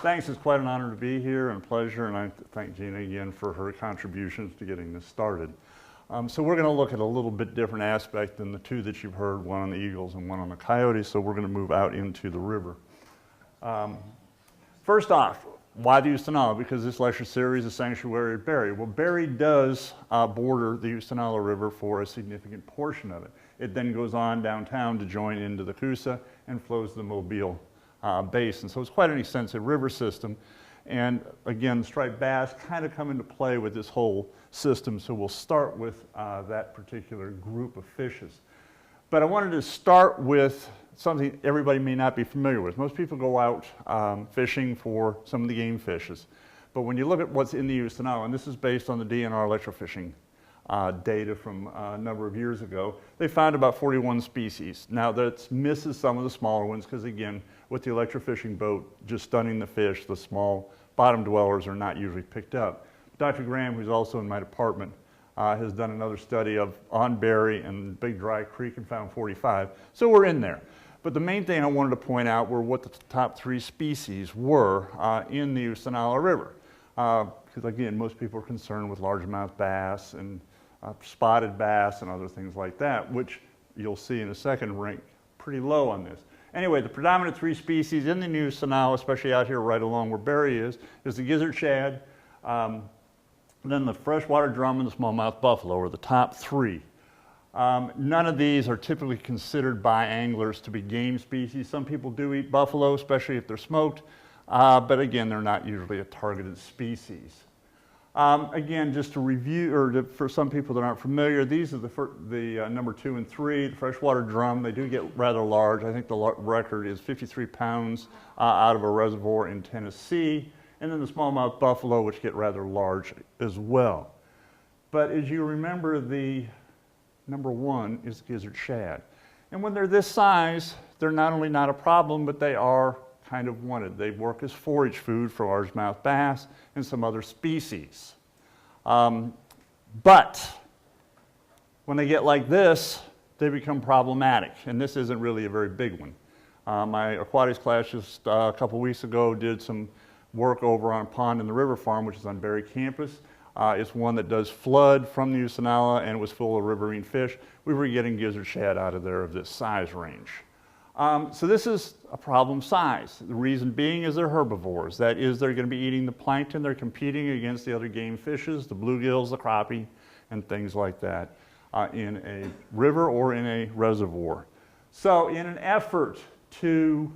Thanks, it's quite an honor to be here and pleasure, and I thank Gena again for her contributions to getting this started. So we're going to look at a little bit different aspect than the two that you've heard, one on the eagles and one on the coyotes, so we're going to move out into the river. First off, why the Oostanaula? Because this lecture series is sanctuary at Barrie. Well, Barrie does border the Oostanaula River for a significant portion of it. It then goes on downtown to join into the Coosa and flows to the Mobile Basin. So it's quite an extensive river system. And again, striped bass kind of come into play with this whole system. So we'll start with that particular group of fishes. But I wanted to start with something everybody may not be familiar with. Most people go out fishing for some of the game fishes. But when you look at what's in the Oostanaula, and this is based on the DNR electrofishing data from a number of years ago, they found about 41 species. Now that misses some of the smaller ones because again, with the electrofishing boat just stunning the fish, the small bottom dwellers are not usually picked up. Dr. Graham, who's also in my department, has done another study on Barrie and Big Dry Creek and found 45. So we're in there. But the main thing I wanted to point out were what the top 3 species were in the Oostanaula River. Because again, most people are concerned with largemouth bass and spotted bass and other things like that, which you'll see in a second rank pretty low on this. Anyway, the predominant 3 species in the New Oostanaula, especially out here right along where Barrie is the gizzard shad, then the freshwater drum and the smallmouth buffalo are the top 3. None of these are typically considered by anglers to be game species. Some people do eat buffalo, especially if they're smoked, but again, they're not usually a targeted species. Again, just to review, or for some people that aren't familiar, these are the number 2 and 3, the freshwater drum. They do get rather large. I think the record is 53 pounds out of a reservoir in Tennessee. And then the smallmouth buffalo, which get rather large as well. But as you remember, the number 1 is gizzard shad. And when they're this size, they're not only not a problem, but they are kind of wanted. They work as forage food for largemouth bass and some other species. But when they get like this, they become problematic. And this isn't really a very big one. My aquatics class just a couple weeks ago did some work over on a pond in the river farm, which is on Barrie campus. It's one that does flood from the Oostanaula and it was full of riverine fish. We were getting gizzard shad out of there of this size range. So this is a problem size. The reason being is they're herbivores. That is, they're going to be eating the plankton. They're competing against the other game fishes, the bluegills, the crappie, and things like that in a river or in a reservoir. So in an effort to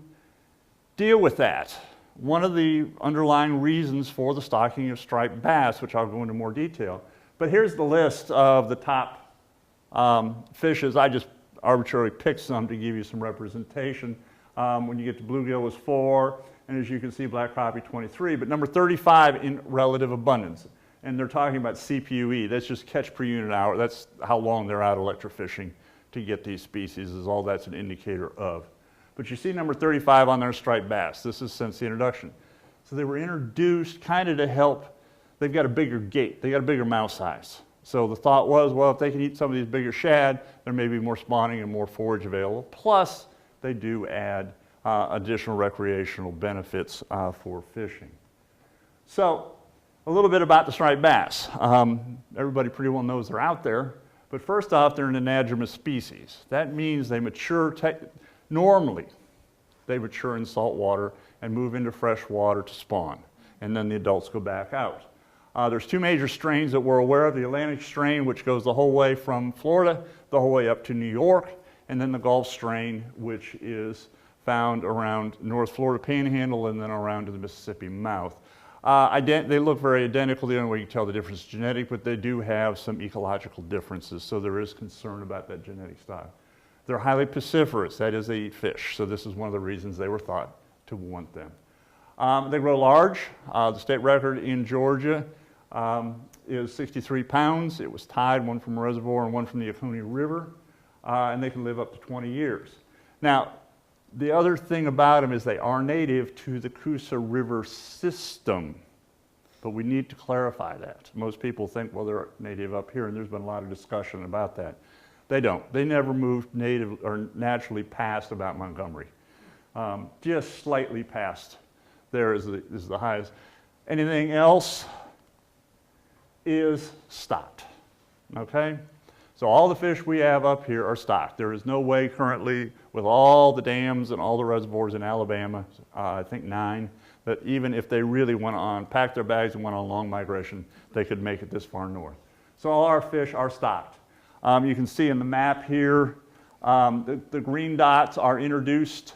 deal with that, one of the underlying reasons for the stocking of striped bass, which I'll go into more detail, but here's the list of the top fishes. I just arbitrarily picked some to give you some representation. When you get to bluegill was 4, and as you can see, black crappie 23, but number 35 in relative abundance. And they're talking about CPUE, that's just catch per unit hour. That's how long they're out electrofishing to get these species, is all that's an indicator of. But you see number 35 on their striped bass. This is since the introduction. So they were introduced kind of to help. They've got a bigger gait. They got a bigger mouth size. So the thought was, well, if they can eat some of these bigger shad, there may be more spawning and more forage available. Plus, they do add additional recreational benefits for fishing. So a little bit about the striped bass. Everybody pretty well knows they're out there. But first off, they're an anadromous species. That means they mature, normally, they mature in salt water and move into fresh water to spawn. And then the adults go back out. There's 2 major strains that we're aware of. The Atlantic strain, which goes the whole way from Florida, the whole way up to New York. And then the Gulf strain, which is found around North Florida Panhandle and then around to the Mississippi mouth. They look very identical. The only way you can tell the difference is genetic, but they do have some ecological differences. So there is concern about that genetic style. They're highly piscivorous, that is, they eat fish. So this is one of the reasons they were thought to want them. They grow large. The state record in Georgia is 63 pounds. It was tied, one from a reservoir and one from the Oconee River, and they can live up to 20 years. Now, the other thing about them is they are native to the Coosa River system, but we need to clarify that. Most people think, well, they're native up here, and there's been a lot of discussion about that. They don't. They never moved native or naturally past about Montgomery. Just slightly past there is the highest. Anything else is stocked, okay? So all the fish we have up here are stocked. There is no way currently with all the dams and all the reservoirs in Alabama, I think 9, that even if they really went on, packed their bags and went on a long migration, they could make it this far north. So all our fish are stocked. You can see in the map here, the green dots are introductions.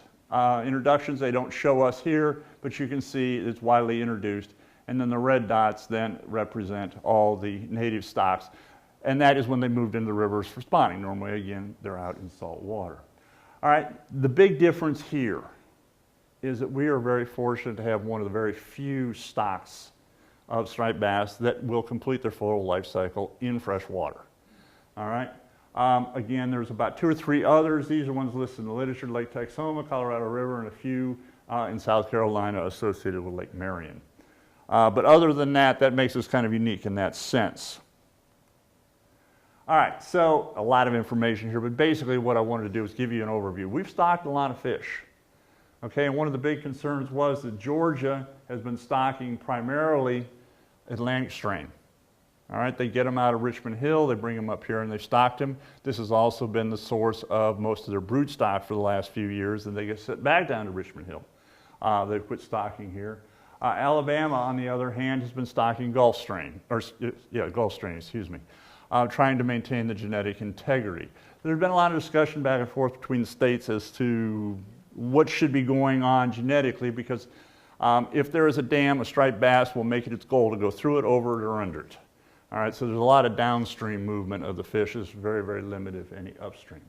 They don't show us here, but you can see it's widely introduced. And then the red dots then represent all the native stocks. And that is when they moved into the rivers for spawning. Normally, again, they're out in salt water. All right, the big difference here is that we are very fortunate to have one of the very few stocks of striped bass that will complete their full life cycle in fresh water. All right. Again, there's about 2 or 3 others. These are ones listed in the literature: Lake Texoma, Colorado River, and a few in South Carolina associated with Lake Marion. But other than that, that makes us kind of unique in that sense. All right, so a lot of information here, but basically what I wanted to do is give you an overview. We've stocked a lot of fish. Okay, and one of the big concerns was that Georgia has been stocking primarily Atlantic strain. All right, they get them out of Richmond Hill, they bring them up here and they've stocked them. This has also been the source of most of their brood stock for the last few years, and they get sent back down to Richmond Hill. They've quit stocking here. Alabama, on the other hand, has been stocking Gulf strain, trying to maintain the genetic integrity. There's been a lot of discussion back and forth between the states as to what should be going on genetically, because if there is a dam, a striped bass will make it its goal to go through it, over it, or under it. All right, so there's a lot of downstream movement of the fish. It's very, very limited, if any, upstream.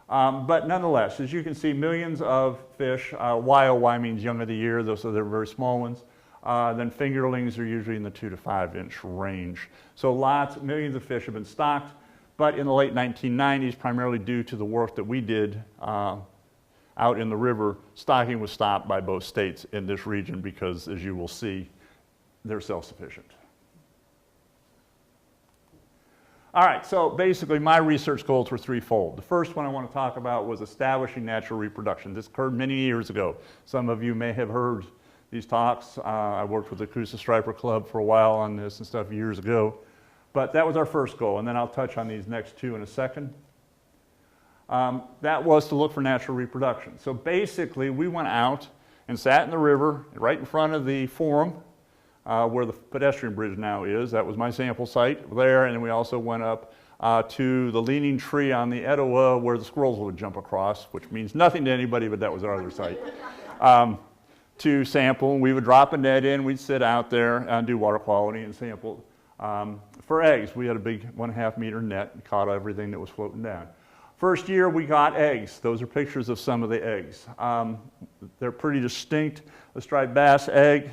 But nonetheless, as you can see, millions of fish. YOY means young of the year, so they're very small ones. Then fingerlings are usually in the 2 to 5 inch range. So millions of fish have been stocked, but in the late 1990s, primarily due to the work that we did out in the river, stocking was stopped by both states in this region because, as you will see, they're self-sufficient. All right, so basically my research goals were threefold. The first one I want to talk about was establishing natural reproduction. This occurred many years ago. Some of you may have heard these talks. I worked with the Coosa Striper Club for a while on this and stuff years ago. But that was our first goal, and then I'll touch on these next 2 in a second. That was to look for natural reproduction. So basically, we went out and sat in the river right in front of the forum where the pedestrian bridge now is. That was my sample site there, and then we also went up to the leaning tree on the Etowah where the squirrels would jump across, which means nothing to anybody, but that was our other site. To sample, and we would drop a net in, we'd sit out there and do water quality and sample. For eggs, we had a big 1.5 meter net and caught everything that was floating down. First year we got eggs. Those are pictures of some of the eggs. They're pretty distinct. The striped bass egg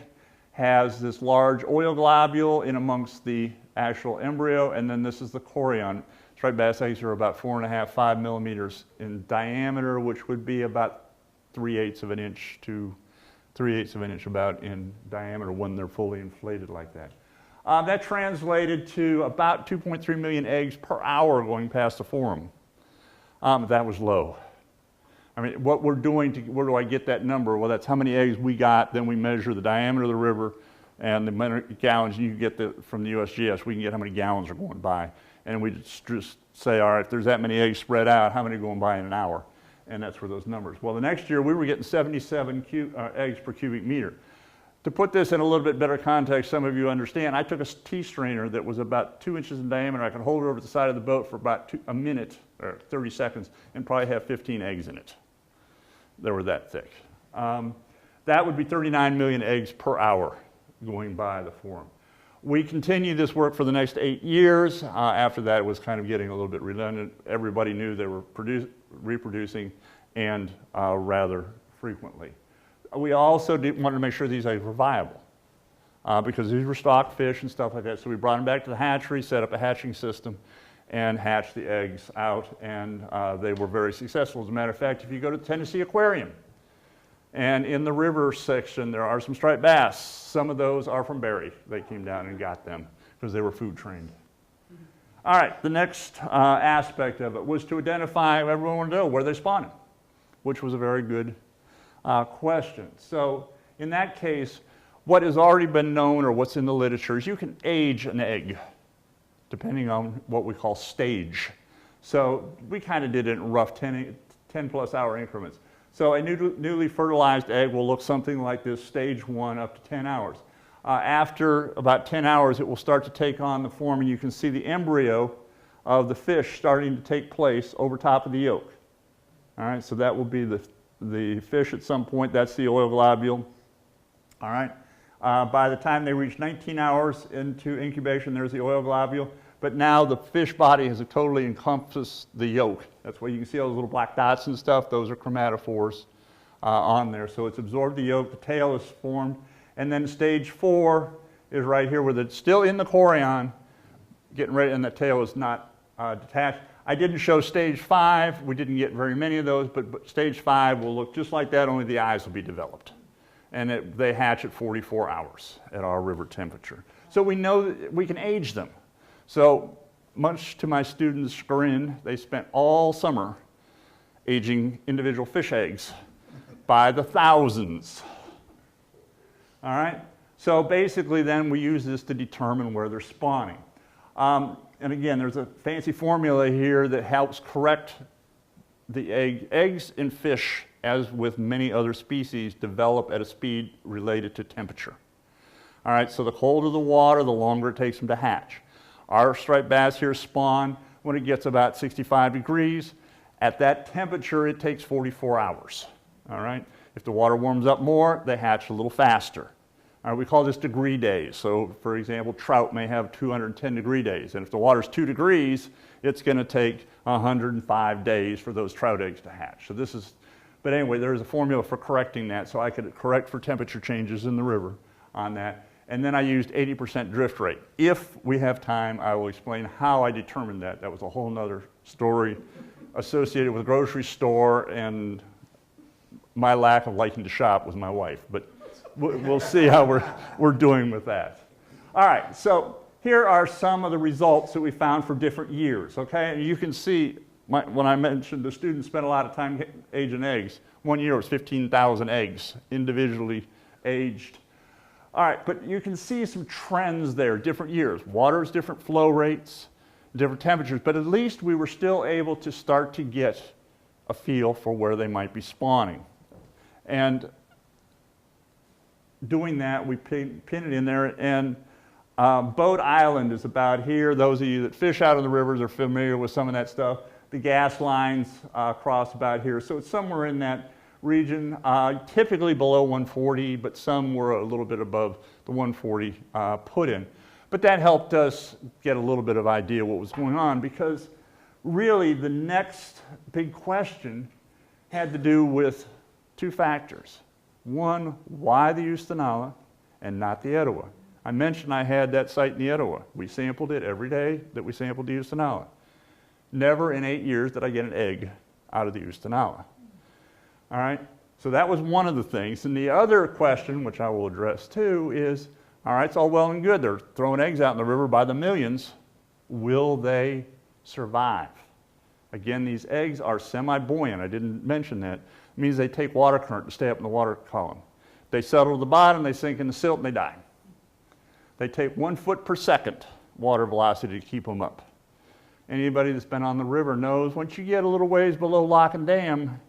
has this large oil globule in amongst the actual embryo, and then this is the chorion. Striped bass eggs are about 4.5, 5 millimeters in diameter, which would be about 3/8 of an inch to 3/8 of an inch about in diameter when they're fully inflated like that. That translated to about 2.3 million eggs per hour going past the forum. That was low. I mean, what we're doing, where do I get that number? Well, that's how many eggs we got. Then we measure the diameter of the river and the many gallons. You get from the USGS, we can get how many gallons are going by. And we just say, all right, if there's that many eggs spread out, how many are going by in an hour? And that's where those numbers. Well, the next year we were getting 77 eggs per cubic meter. To put this in a little bit better context, some of you understand, I took a tea strainer that was about 2 inches in diameter. I could hold it over the side of the boat for about a minute or 30 seconds and probably have 15 eggs in it. They were that thick. That would be 39 million eggs per hour going by the forum. We continued this work for the next 8 years. After that, it was kind of getting a little bit redundant. Everybody knew they were reproducing and rather frequently. We also wanted to make sure these eggs were viable because these were stock fish and stuff like that. So we brought them back to the hatchery, set up a hatching system, and hatched the eggs out, and they were very successful. As a matter of fact, if you go to the Tennessee Aquarium, and in the river section, there are some striped bass. Some of those are from Berry. They came down and got them because they were food trained. All right, the next aspect of it was to identify, everyone wanted to know where they spawned, which was a very good question. So in that case, what has already been known or what's in the literature is you can age an egg depending on what we call stage. So we kind of did it in rough 10 plus hour increments. So a newly fertilized egg will look something like this, stage 1 up to 10 hours. After about 10 hours, it will start to take on the form, and you can see the embryo of the fish starting to take place over top of the yolk. All right, so that will be the fish at some point. That's the oil globule. All right. By the time they reach 19 hours into incubation, there's the oil globule. But now the fish body has totally encompassed the yolk. That's why you can see all those little black dots and stuff. Those are chromatophores on there. So it's absorbed the yolk. The tail is formed. And then stage 4 is right here where it's still in the chorion, getting ready, and the tail is not detached. I didn't show stage 5. We didn't get very many of those, but stage 5 will look just like that, only the eyes will be developed. And they hatch at 44 hours at our river temperature. So we know that we can age them. So much to my students' chagrin, they spent all summer aging individual fish eggs by the thousands. All right? So basically then we use this to determine where they're spawning. And again, there's a fancy formula here that helps correct the eggs in fish, as with many other species, develop at a speed related to temperature. All right, so the colder the water, the longer it takes them to hatch. Our striped bass here spawn when it gets about 65 degrees. At that temperature, it takes 44 hours. All right, if the water warms up more, they hatch a little faster. All right, we call this degree days. So, for example, trout may have 210 degree days. And if the water's 2 degrees, it's going to take 105 days for those trout eggs to hatch. So this is, but anyway, there's a formula for correcting that. So I could correct for temperature changes in the river on that. And then I used 80% drift rate. If we have time, I will explain how I determined that. That was a whole nother story associated with a grocery store, and my lack of liking to shop was my wife. But we'll see how we're doing with that. All right, so here are some of the results that we found for different years, okay? And you can see, when I mentioned the students spent a lot of time aging eggs, 1 year was 15,000 eggs individually aged. All right, but you can see some trends there, different years. Water's different flow rates, different temperatures, but at least we were still able to start to get a feel for where they might be spawning. And doing that, we pin it in there, and Boat Island is about here. Those of you that fish out of the rivers are familiar with some of that stuff. The gas lines cross about here, so it's somewhere in that region, typically below 140, but some were a little bit above the 140 put in. But that helped us get a little bit of idea what was going on, because really the next big question had to do with two factors. One, why the Oostanaula and not the Etowah? I mentioned I had that site in the Etowah. We sampled it every day that we sampled the Oostanaula. Never in 8 years did I get an egg out of the Oostanaula. All right, so that was one of the things. And the other question, which I will address too, is, all right, it's all well and good. They're throwing eggs out in the river by the millions. Will they survive? Again, these eggs are semi-buoyant. I didn't mention that. It means they take water current to stay up in the water column. They settle to the bottom, they sink in the silt, and they die. They take 1 foot per second water velocity to keep them up. Anybody that's been on the river knows once you get a little ways below lock and dam,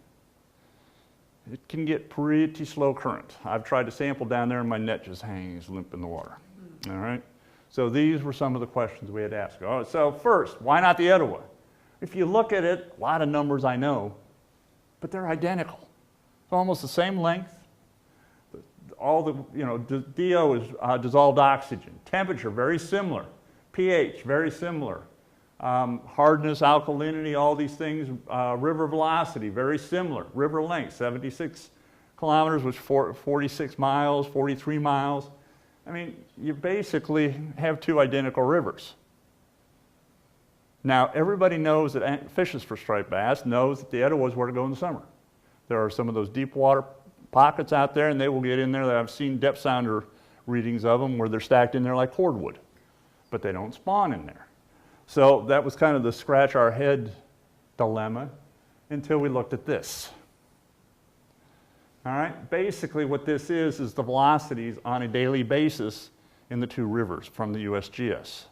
it can get pretty slow current. I've tried to sample down there and my net just hangs limp in the water. All right? So these were some of the questions we had to ask. Oh, so first, why not the Etowah? If you look at it, a lot of numbers I know, but they're identical. It's almost the same length. All the, DO is dissolved oxygen. Temperature, very similar. pH, very similar. Hardness, alkalinity, all these things. River velocity, very similar. River length, 76 kilometers, which 46 miles, 43 miles. I mean, you basically have two identical rivers. Now, everybody knows that fishes for striped bass knows that the Etowah is where to go in the summer. There are some of those deep water pockets out there, and they will get in there. I've seen depth sounder readings of them where they're stacked in there like cordwood, but they don't spawn in there. So that was kind of the scratch our head dilemma until we looked at this. All right, basically what this is the velocities on a daily basis in the two rivers from the USGS.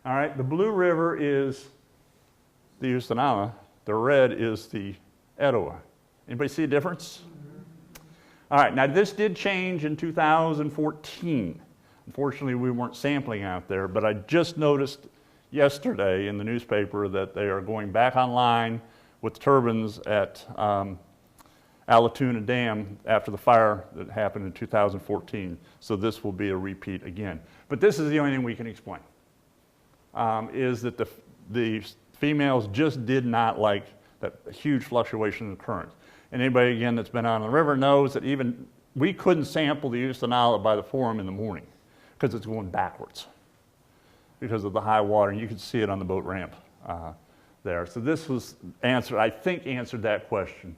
All right, the blue river is the Oostanaula, the red is the Etowah. Anybody see a difference? All right, now this did change in 2014. Unfortunately, we weren't sampling out there, but I just noticed yesterday in the newspaper that they are going back online with turbines at Allatoona Dam after the fire that happened in 2014. So this will be a repeat again. But this is the only thing we can explain, is that the females just did not like that huge fluctuation in the current. And anybody, again, that's been on the river knows that even we couldn't sample the Oostanaula by the forum in the morning because it's going backwards because of the high water, and you could see it on the boat ramp there. So this was answered, I think answered that question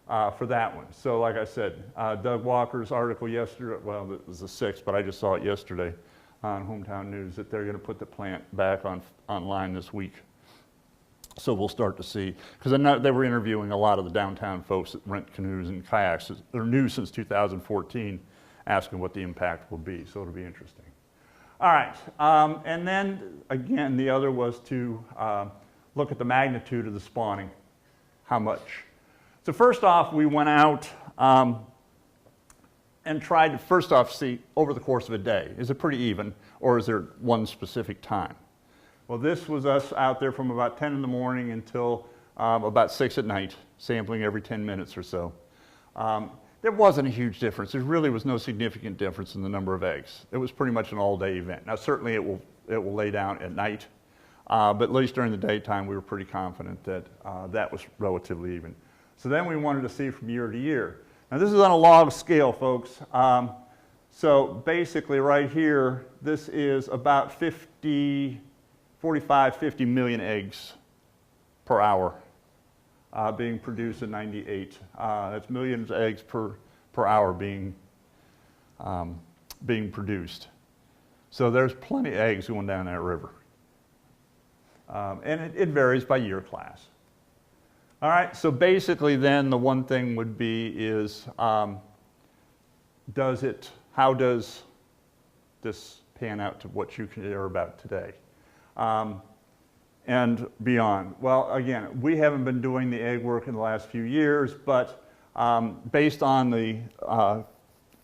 for that one. So like I said, Doug Walker's article yesterday, well, it was the 6th, but I just saw it yesterday on Hometown News that they're going to put the plant back online this week. So we'll start to see, because I know they were interviewing a lot of the downtown folks that rent canoes and kayaks. They're new since 2014, asking what the impact will be. So it'll be interesting. All right, and then again, the other was to look at the magnitude of the spawning, how much. So first off, we went out and tried to first off see over the course of a day, is it pretty even, or is there one specific time? Well, this was us out there from about 10 in the morning until about 6 at night, sampling every 10 minutes or so. There wasn't a huge difference. There really was no significant difference in the number of eggs. It was pretty much an all-day event. Now, certainly it will lay down at night, but at least during the daytime, we were pretty confident that that was relatively even. So then we wanted to see from year to year. Now, this is on a log scale, folks. So basically right here, this is about 45, 50 million eggs per hour being produced in 98. That's millions of eggs per hour being produced. So there's plenty of eggs going down that river. And it varies by year class. All right, so basically then the one thing would be is, how does this pan out to what you care about today? And beyond. Well, again, we haven't been doing the egg work in the last few years, but based on the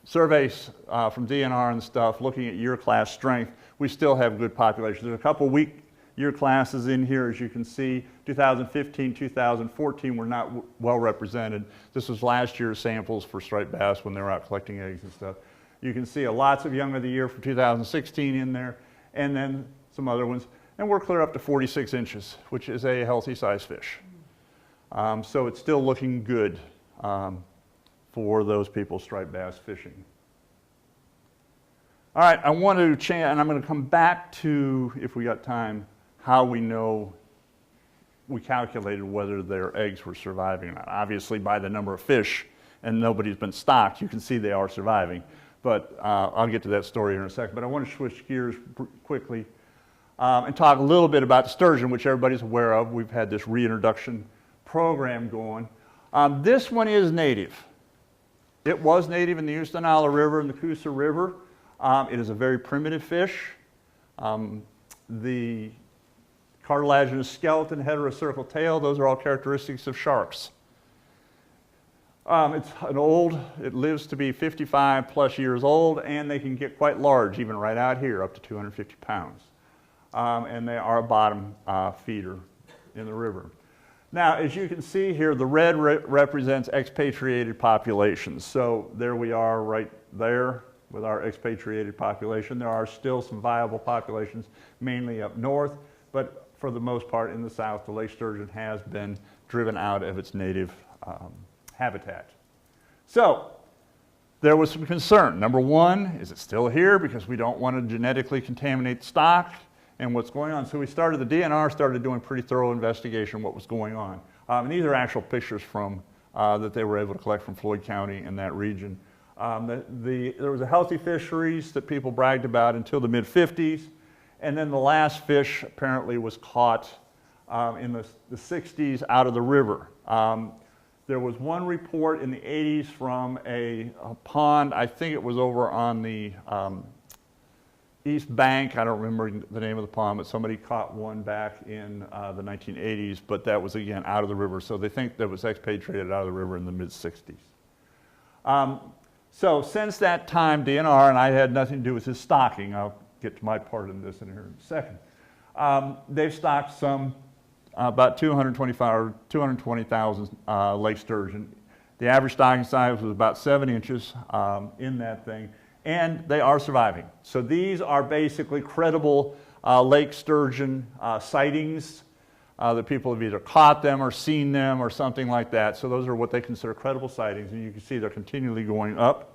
surveys from DNR and stuff, looking at year class strength, we still have good populations. There's a couple weak year classes in here, as you can see. 2015, 2014 were not well represented. This was last year's samples for striped bass when they were out collecting eggs and stuff. You can see lots of young of the year from 2016 in there, and then some other ones. And we're clear up to 46 inches, which is a healthy size fish. So it's still looking good for those people striped bass fishing. All right, I want to change, and I'm going to come back to, if we got time, how we know we calculated whether their eggs were surviving or not. Obviously, by the number of fish, and nobody's been stocked, you can see they are surviving. But I'll get to that story in a second. But I want to switch gears quickly and talk a little bit about the sturgeon, which everybody's aware of. We've had this reintroduction program going. This one is native. It was native in the Oostanaula River and the Coosa River. It is a very primitive fish. The cartilaginous skeleton, heterocircle tail, those are all characteristics of sharks. It lives to be 55 plus years old, and they can get quite large, even right out here, up to 250 pounds. And they are a bottom feeder in the river. Now, as you can see here, the red represents expatriated populations. So there we are right there with our expatriated population. There are still some viable populations, mainly up north, but for the most part in the south, the lake sturgeon has been driven out of its native habitat. So there was some concern. Number one, is it still here? Because we don't want to genetically contaminate the stock and what's going on. So we started, the DNR started doing pretty thorough investigation of what was going on. And these are actual pictures from that they were able to collect from Floyd County in that region. There was a healthy fisheries that people bragged about until the mid-50s. And then the last fish apparently was caught in the 60s out of the river. There was one report in the 80s from a pond, I think it was over on the East Bank. I don't remember the name of the pond, but somebody caught one back in the 1980s, but that was, again, out of the river. So they think that was expatriated out of the river in the mid-60s. So since that time, DNR, and I had nothing to do with his stocking. I'll get to my part in this in here in a second. They've stocked some, about 220,000 lake sturgeon. The average stocking size was about 7 inches in that thing, and they are surviving. So these are basically credible lake sturgeon sightings that people have either caught them or seen them or something like that. So those are what they consider credible sightings, and you can see they're continually going up.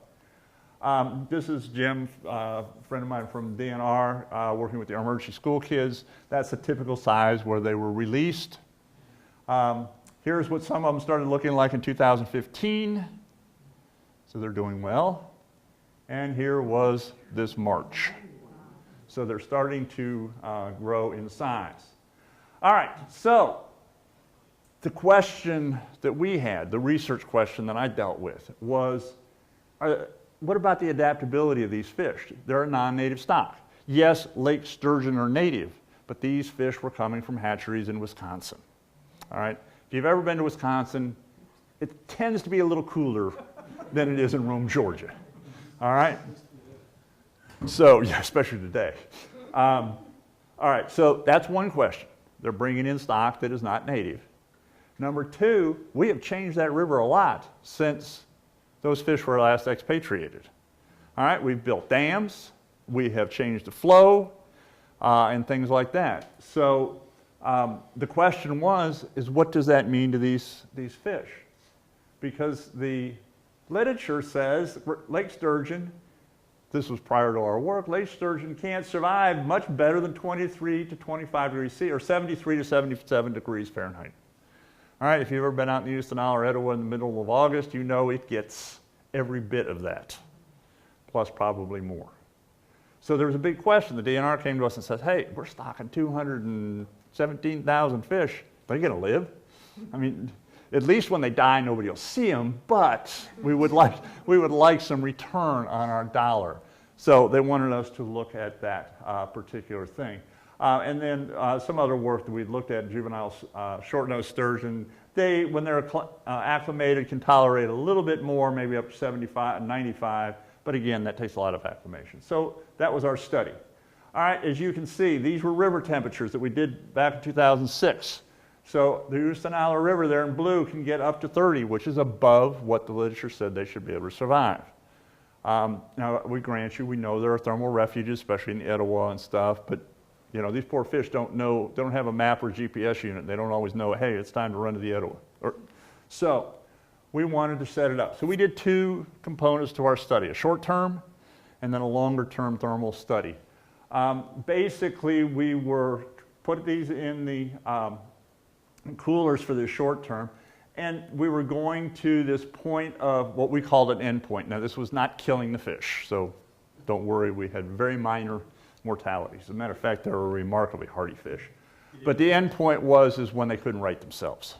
This is Jim, a friend of mine from DNR, working with the emergency school kids. That's a typical size where they were released. Here's what some of them started looking like in 2015. So they're doing well. And here was this March. So they're starting to grow in size. All right, so the question that we had, the research question that I dealt with was, what about the adaptability of these fish? They're a non-native stock. Yes, lake sturgeon are native, but these fish were coming from hatcheries in Wisconsin. All right, if you've ever been to Wisconsin, it tends to be a little cooler than it is in Rome, Georgia. All right? So, yeah, especially today. All right, so that's one question. They're bringing in stock that is not native. Number two, we have changed that river a lot since those fish were last expatriated. All right, we've built dams, we have changed the flow, and things like that. So the question is what does that mean to these fish? Because the literature says lake sturgeon, this was prior to our work, lake sturgeon can't survive much better than 23 to 25 degrees C, or 73 to 77 degrees Fahrenheit. All right, if you've ever been out in the Oostanaula or Etowah in the middle of August, you know it gets every bit of that, plus probably more. So there was a big question. The DNR came to us and said, hey, we're stocking 217,000 fish. Are they going to live? I mean, at least when they die, nobody will see them, but we would like some return on our dollar. So they wanted us to look at that particular thing. And then some other work that we looked at, juvenile short-nosed sturgeon, when they're acclimated, can tolerate a little bit more, maybe up to 75, 95, but again, that takes a lot of acclimation. So that was our study. All right, as you can see, these were river temperatures that we did back in 2006. So the Oostanaula River there in blue can get up to 30, which is above what the literature said they should be able to survive. Now, we grant you, we know there are thermal refuges, especially in the Etowah and stuff, but you know, these poor fish don't have a map or a GPS unit. They don't always know, hey, it's time to run to the Etowah. So we wanted to set it up. So we did two components to our study, a short-term and then a longer-term thermal study. Basically, we were put these in the coolers for the short term, and we were going to this point of what we called an end point. Now, this was not killing the fish, so don't worry, we had very minor mortalities. As a matter of fact, they were remarkably hardy fish. But the end point is when they couldn't right themselves,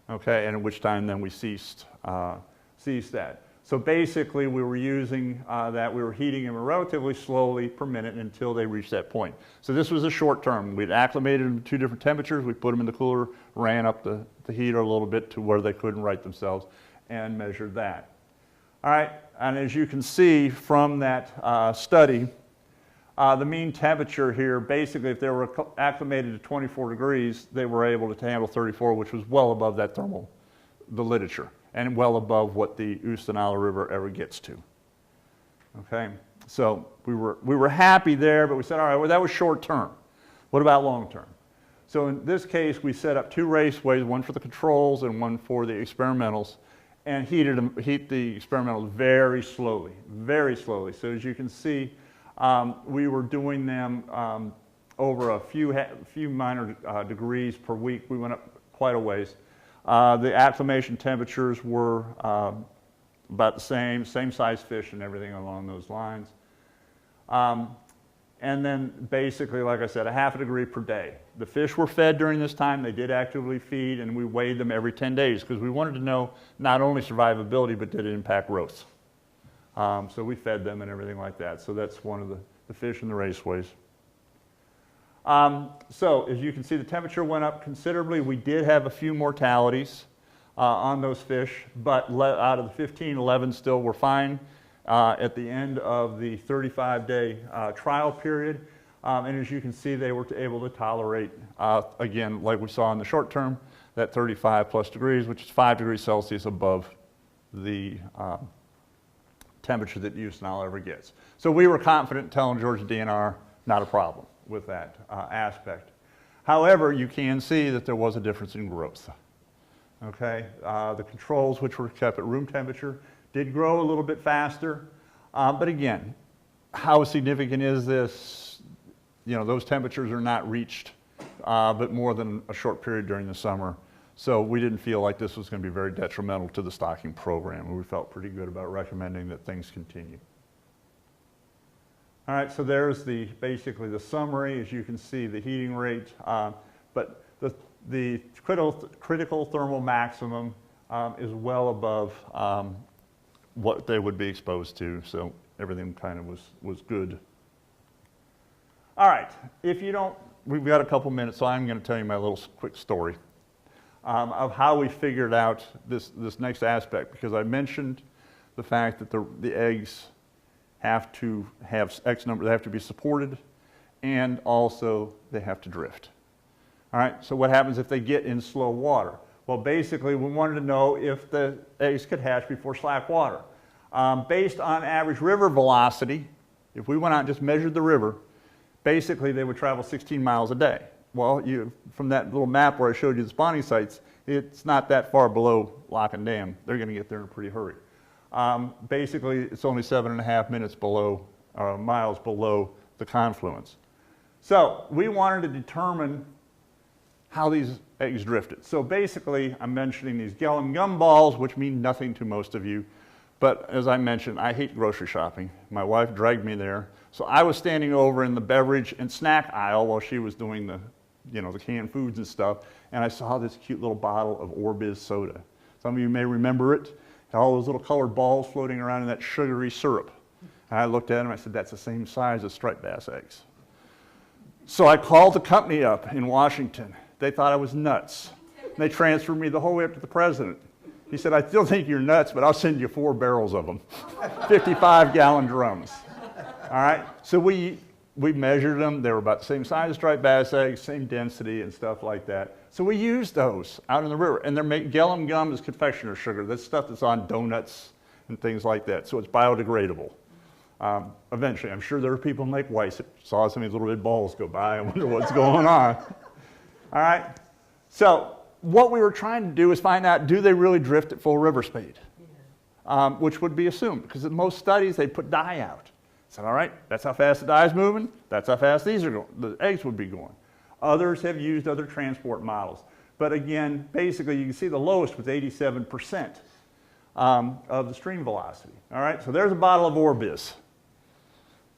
okay, and at which time then we ceased that. So basically, we were using that. We were heating them relatively slowly per minute until they reached that point. So this was a short term. We'd acclimated them to 2 different temperatures. We put them in the cooler, ran up the heater a little bit to where they couldn't right themselves, and measured that. All right, and as you can see from that study, the mean temperature here, basically, if they were acclimated to 24 degrees, they were able to handle 34, which was well above that the literature, and well above what the Oostanaula River ever gets to. Okay, so we were happy there, but we said, all right, well, that was short term. What about long term? So in this case, we set up 2 raceways, one for the controls and one for the experimentals, and heat the experimentals very slowly, very slowly. So as you can see, we were doing them over a few minor degrees per week. We went up quite a ways. The acclimation temperatures were about the same size fish and everything along those lines. And then basically, like I said, a half a degree per day. The fish were fed during this time. They did actively feed, and we weighed them every 10 days because we wanted to know not only survivability, but did it impact growth. So we fed them and everything like that. So that's one of the fish in the raceways. So as you can see, the temperature went up considerably. We did have a few mortalities on those fish, but out of the 15, 11 still were fine at the end of the 35-day trial period. And as you can see, they were able to tolerate, again, like we saw in the short term, that 35 plus degrees, which is 5 degrees Celsius above the temperature that Oostanaula ever gets. So we were confident telling Georgia DNR, not a problem with that aspect. However, you can see that there was a difference in growth. Okay, the controls, which were kept at room temperature, did grow a little bit faster. But again, how significant is this? You know, those temperatures are not reached but more than a short period during the summer. So we didn't feel like this was going to be very detrimental to the stocking program. We felt pretty good about recommending that things continue. All right, so there's basically the summary. As you can see, the heating rate, but the critical thermal maximum is well above what they would be exposed to, so everything kind of was good. All right, we've got a couple minutes, so I'm going to tell you my little quick story of how we figured out this next aspect, because I mentioned the fact that the eggs have to have X number, they have to be supported, and also they have to drift. All right, so what happens if they get in slow water? Well, basically, we wanted to know if the eggs could hatch before slack water. Based on average river velocity, if we went out and just measured the river, basically they would travel 16 miles a day. Well, from that little map where I showed you the spawning sites, it's not that far below Lock and Dam. They're going to get there in a pretty hurry. Basically, it's only 7.5 minutes below, miles below the confluence. So we wanted to determine how these eggs drifted. So basically, I'm mentioning these gum balls, which mean nothing to most of you. But as I mentioned, I hate grocery shopping. My wife dragged me there. So I was standing over in the beverage and snack aisle while she was doing the canned foods and stuff, and I saw this cute little bottle of Orbiz soda. Some of you may remember it. Had all those little colored balls floating around in that sugary syrup. And I looked at them and I said, that's the same size as striped bass eggs. So I called the company up in Washington. They thought I was nuts. They transferred me the whole way up to the president. He said, I still think you're nuts, but I'll send you 4 barrels of them, 55-gallon drums. All right, so we measured them. They were about the same size as striped bass eggs, same density and stuff like that. So we used those out in the river. And gellum gum is confectioner sugar. That's stuff that's on donuts and things like that. So it's biodegradable. Eventually, I'm sure there are people in Lake Weiss that saw some of these little red balls go by and wonder what's going on. All right, so what we were trying to do is find out, do they really drift at full river speed? Yeah. Which would be assumed, because in most studies, they put dye out. So, all right, that's how fast the dye is moving, that's how fast these are going, the eggs would be going. Others have used other transport models. But again, basically, you can see the lowest was 87% of the stream velocity. All right, so there's a bottle of Orbiz.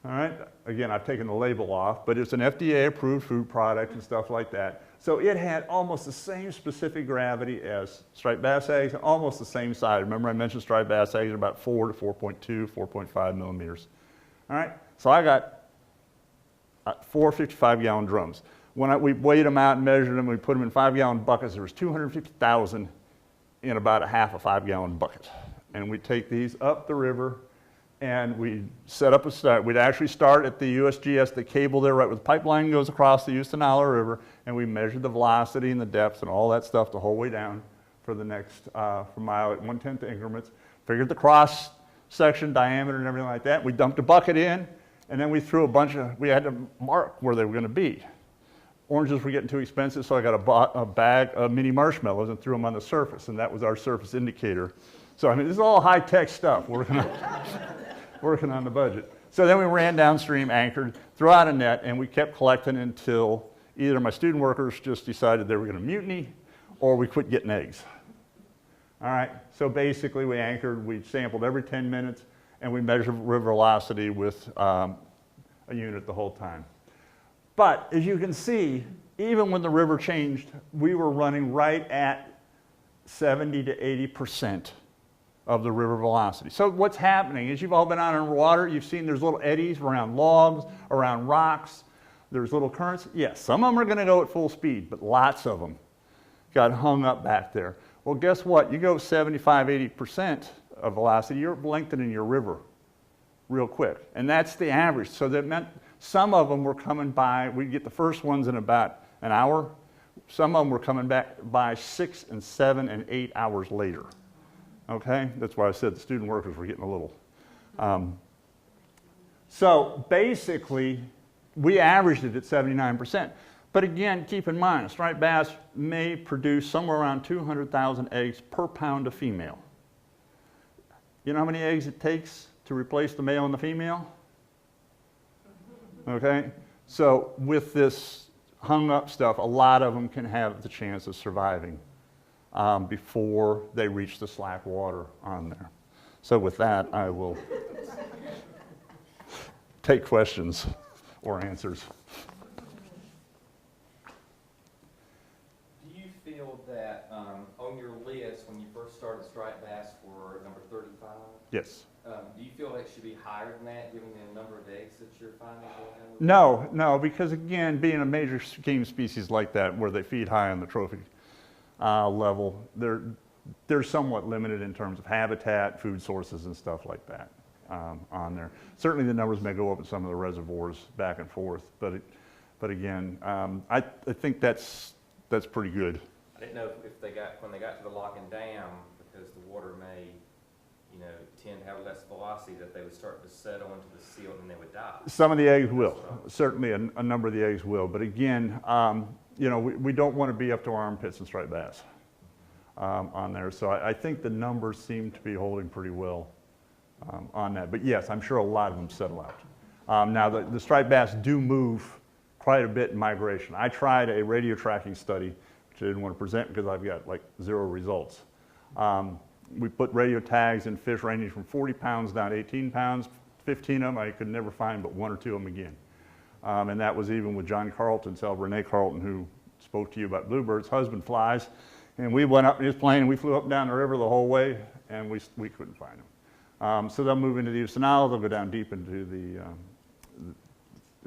All right, again, I've taken the label off, but it's an FDA-approved food product and stuff like that. So it had almost the same specific gravity as striped bass eggs, and almost the same size. Remember I mentioned striped bass eggs are about 4 to 4.2, 4.5 millimeters. All right, so I got 4 55-gallon drums. When we weighed them out and measured them, we put them in 5-gallon buckets. There was 250,000 in about a half a 5-gallon bucket. And we take these up the river, and we set up a start. We'd actually start at the USGS, the cable there, right where the pipeline goes across the Oostanaula River, and we measured the velocity and the depth and all that stuff the whole way down for the next mile at 1/10 increments. Figured the cross section, diameter, and everything like that. We dumped a bucket in, and then we threw we had to mark where they were going to be. Oranges were getting too expensive, so I got a bag of mini marshmallows and threw them on the surface, and that was our surface indicator. So, I mean, this is all high-tech stuff, working on the budget. So then we ran downstream, anchored, threw out a net, and we kept collecting until either my student workers just decided they were going to mutiny, or we quit getting eggs. All right, so basically we anchored, we sampled every 10 minutes, and we measured river velocity with a unit the whole time. But as you can see, even when the river changed, we were running right at 70 to 80% of the river velocity. So what's happening is you've all been out on water, you've seen there's little eddies around logs, around rocks, there's little currents. Yes, some of them are going to go at full speed, but lots of them got hung up back there. Well, guess what? You go 75, 80% of velocity, you're lengthening your river real quick. And that's the average. So that meant some of them were coming by, we get the first ones in about an hour. Some of them were coming back by 6 and 7 and 8 hours later. Okay? That's why I said the student workers were getting a little. So basically, we averaged it at 79%. But again, keep in mind, a striped bass may produce somewhere around 200,000 eggs per pound of female. You know how many eggs it takes to replace the male and the female? Okay? So with this hung up stuff, a lot of them can have the chance of surviving before they reach the slack water on there. So with that, I will take questions or answers. Do you feel that on your list, when you first started striped bass for number 35, Yes. do you feel it should be higher than that, given the number of eggs that you're finding? No, because again, being a major game species like that, where they feed high on the trophy level, they're somewhat limited in terms of habitat, food sources, and stuff like that on there. Certainly, the numbers may go up in some of the reservoirs back and forth, but again, I think that's pretty good. I didn't know if when they got to the lock and dam, because the water may, tend to have less velocity, that they would start to settle into the seal and they would die. Some of the eggs will. Certainly a number of the eggs will. But again, we don't want to be up to our armpits in striped bass on there. So I think the numbers seem to be holding pretty well on that. But yes, I'm sure a lot of them settle out. Now, the striped bass do move quite a bit in migration. I tried a radio tracking study, which I didn't want to present because I've got like 0 results. We put radio tags in fish ranging from 40 pounds down to 18 pounds. 15 of them I could never find but 1 or 2 of them again. And that was even with John Carlton's help, Renee Carlton, who spoke to you about bluebirds, husband flies. And we went up in his plane and we flew up and down the river the whole way and we couldn't find them. So they'll move into the Oostanaula, they'll go down deep into the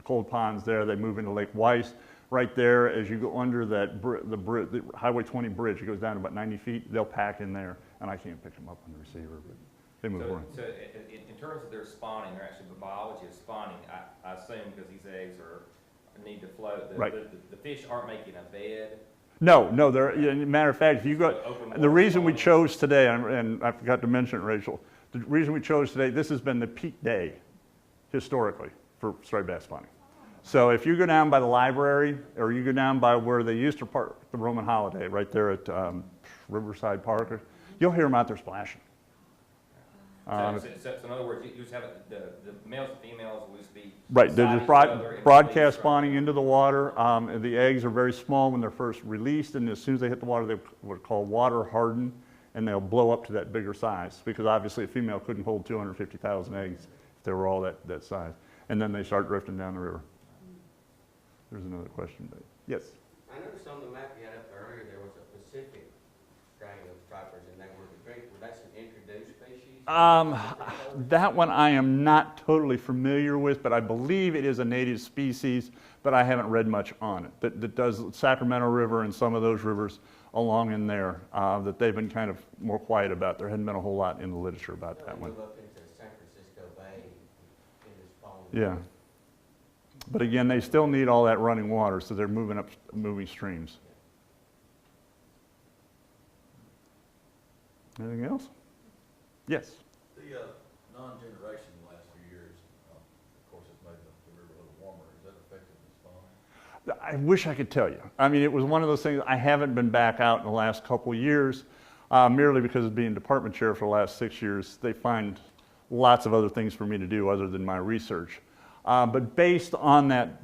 cold ponds there. They move into Lake Weiss. Right there, as you go under that the Highway 20 bridge, it goes down to about 90 feet, they'll pack in there, and I can't pick them up on the receiver, but they move around. So in terms of their spawning, or actually the biology of spawning, I assume because these eggs need to float, right. the fish aren't making a bed. No, they're, as a matter of fact, if you go, the reason we chose today, and I forgot to mention it, Rachel, the reason we chose today, this has been the peak day, historically, for striped bass spawning. So if you go down by the library, or you go down by where they used to park the Roman Holiday, right there at Riverside Park, you'll hear them out there splashing. So in other words, you just have the males and females will just be right. They're just broadcast spawning into the water. The eggs are very small when they're first released, and as soon as they hit the water, they what are called water harden, and they'll blow up to that bigger size, because obviously a female couldn't hold 250,000 eggs if they were all that size. And then they start drifting down the river. There's another question. Yes? I noticed on the map you had up earlier there was a Pacific strain of stripers, and they were the drink. Were that an introduced species? That one I am not totally familiar with, but I believe it is a native species, but I haven't read much on it. That does Sacramento River and some of those rivers along in there that they've been kind of more quiet about. There hadn't been a whole lot in the literature about that one. Move up into San Francisco Bay in this fall. Yeah. But again, they still need all that running water, so they're moving streams. Anything else? Yes? The non-generation in the last few years, of course, it's made the river a little warmer. Is that affecting the spawning? I wish I could tell you. I mean, it was one of those things, I haven't been back out in the last couple of years, merely because of being department chair for the last 6 years. They find lots of other things for me to do other than my research. But based on that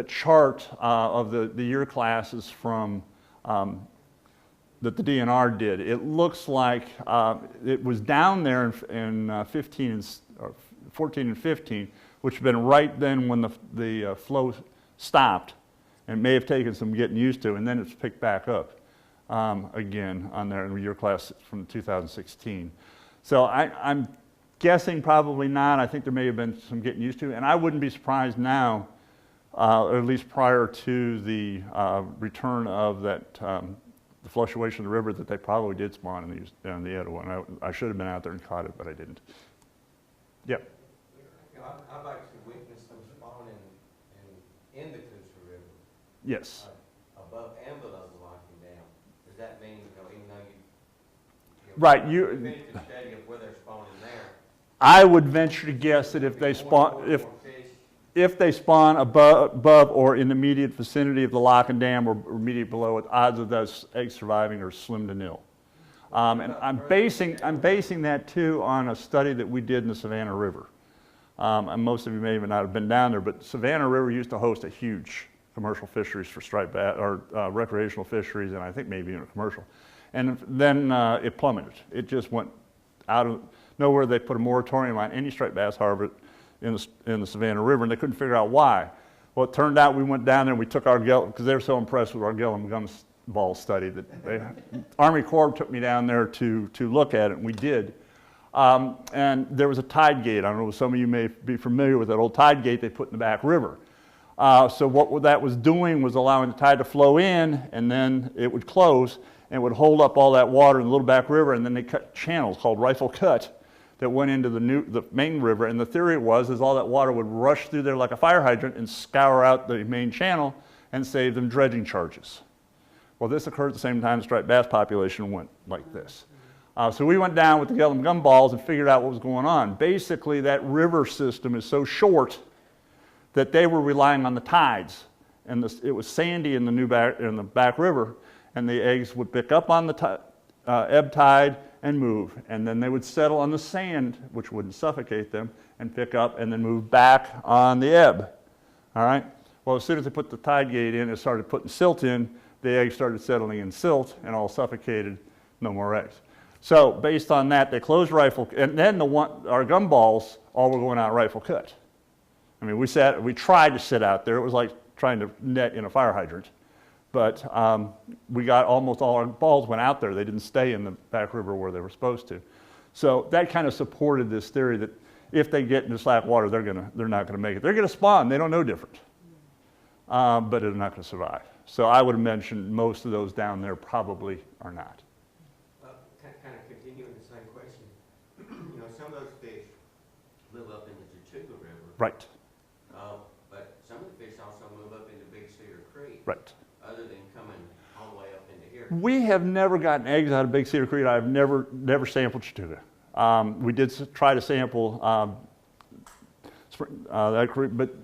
chart of the year classes from that the DNR did, it looks like it was down there in 14 and 15, which had been right then when the flow stopped, and it may have taken some getting used to, and then it's picked back up again on there in your class from 2016. So I'm guessing probably not. I think there may have been some getting used to, and I wouldn't be surprised now, or at least prior to the return of that the fluctuation of the river, that they probably did spawn in the Etowah. And I should have been out there and caught it, but I didn't. Yep. You know, I've actually witnessed them spawning in the Coosa River. Yes. Above and below the locking dam. Does that mean, you know, even though Right, you you- finished the study of where they're spawning there? I would venture to guess that if they spawn, if they spawn above or in the immediate vicinity of the lock and dam or immediate below it, odds of those eggs surviving are slim to nil. And I'm basing that too on a study that we did in the Savannah River. And most of you may even not have been down there, but Savannah River used to host a huge commercial fisheries for striped bass, or recreational fisheries, and I think maybe even a commercial. And then it plummeted. It just went out of nowhere. They put a moratorium on any striped bass harvest in the Savannah River, and they couldn't figure out why. Well, it turned out we went down there and we took our because they were so impressed with our Gillum gumball study that Army Corps took me down there to look at it, and we did. And there was a tide gate. I don't know if some of you may be familiar with that old tide gate they put in the back river. So what that was doing was allowing the tide to flow in, and then it would close, and it would hold up all that water in the little back river, and then they cut channels called Rifle Cut that went into the main river. And the theory was all that water would rush through there like a fire hydrant and scour out the main channel and save them dredging charges. Well, this occurred at the same time the striped bass population went like this. So we went down with the Gillum gumballs and figured out what was going on. Basically, that river system is so short that they were relying on the tides, and it was sandy in the back river, and the eggs would pick up on the ebb tide and move, and then they would settle on the sand, which wouldn't suffocate them, and pick up and then move back on the ebb. All right. Well, as soon as they put the tide gate in, it started putting silt in. The eggs started settling in silt and all suffocated. No more eggs. So based on that, they closed Rifle, and then our gumballs all were going out Rifle Cut. I mean, we tried to sit out there. It was like trying to net in a fire hydrant. But we got almost all our balls went out there. They didn't stay in the back river where they were supposed to. So that kind of supported this theory that if they get into slack water, they're not going to make it. They're going to spawn. They don't know different. But they're not going to survive. So I would have mentioned most of those down there probably are not. Well, kind of continuing the same question. You know, some of those fish live up in the Chachuga River. Right. But some of the fish also move up into Big Cedar Creek. Right. Other than coming all the way up into here. We have never gotten eggs out of Big Cedar Creek. I've never sampled Chachuga. We did try to sample that creek, but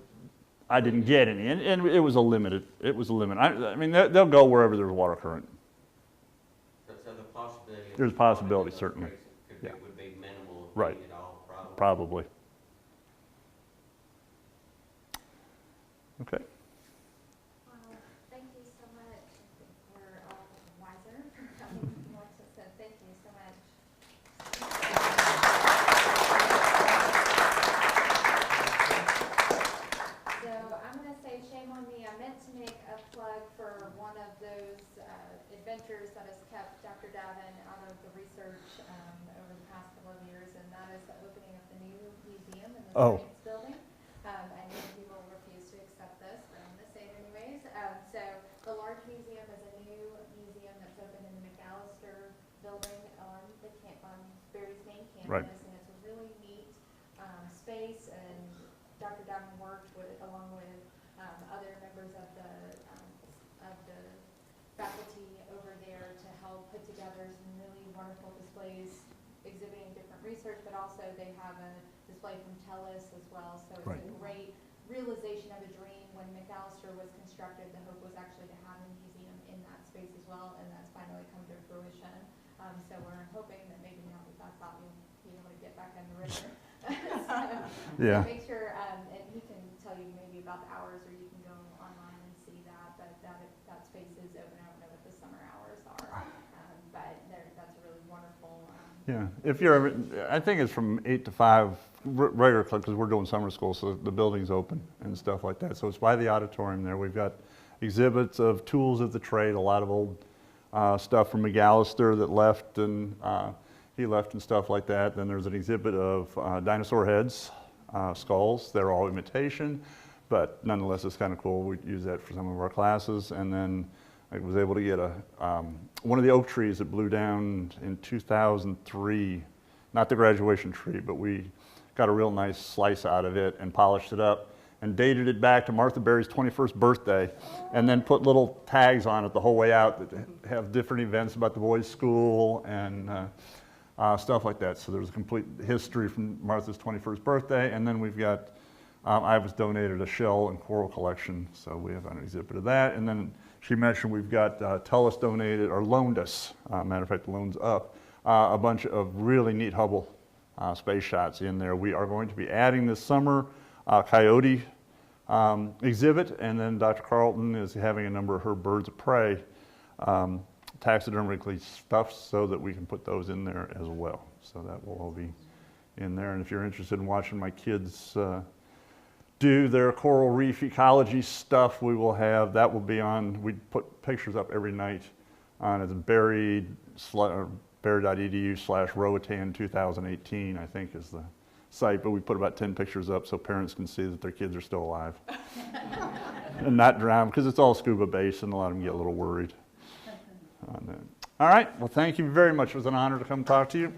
I didn't get any, and it was a limit. I mean, they'll go wherever there's a water current. So the possibility. There's a possibility, certainly. Yeah. Would be minimal. Right. At all, probably. Probably. Okay. Thank you so much. We're all wiser. So thank you so much. So I'm going to say shame on me. I meant to make a plug for one of those adventures that has kept Dr. Davin out of the research over the past couple of years, and that is the opening of the new museum in the Science Building. I know he will refuse to accept this, but I'm going to say it anyways. So the large museum is a new museum that's open in the McAllister building on Berry's main campus, Right. and it's a really neat space. And Dr. Davin worked along with other members of the faculty over there to help put together some really wonderful displays exhibiting different research, but also they have a display from TELUS as well. So it's Right. a great realization of a dream. When McAllister was constructed, the hope was actually to have a museum in that space as well, and that's finally come to fruition. So we're hoping that maybe now that that's out, you'll be able to get back in the river. Yeah. So make sure, and he can tell you maybe about the hours, or you can go online and see that. But that space is open. I don't know what the summer hours are, but that's a really wonderful. Yeah. If you're ever, I think it's from 8 to 5 regular club, because we're doing summer school, so the building's open and stuff like that. So it's by the auditorium there. We've got exhibits of tools of the trade, a lot of old stuff from McAllister that left, and he left and stuff like that. Then there's an exhibit of dinosaur heads, skulls. They're all imitation, but nonetheless it's kind of cool. We use that for some of our classes. And then I was able to get one of the oak trees that blew down in 2003, not the graduation tree, but we got a real nice slice out of it and polished it up and dated it back to Martha Berry's 21st birthday, and then put little tags on it the whole way out that have different events about the boys' school and stuff like that. So there's a complete history from Martha's 21st birthday, and then we've got, I was donated a shell and coral collection, so we have an exhibit of that. And then she mentioned we've got Tullis donated, or loaned us, matter of fact, the loan's up, a bunch of really neat Hubble space shots in there. We are going to be adding this summer coyote exhibit, and then Dr. Carlton is having a number of her birds of prey taxidermically stuffed so that we can put those in there as well. So that will all be in there. And if you're interested in watching my kids do their coral reef ecology stuff, we will have, that will be on, we put pictures up every night on it's berry.edu/Roatan 2018, I think is the site, but we put about 10 pictures up so parents can see that their kids are still alive and not drown, because it's all scuba based and a lot of them get a little worried on that. All right, well, thank you very much. It was an honor to come talk to you.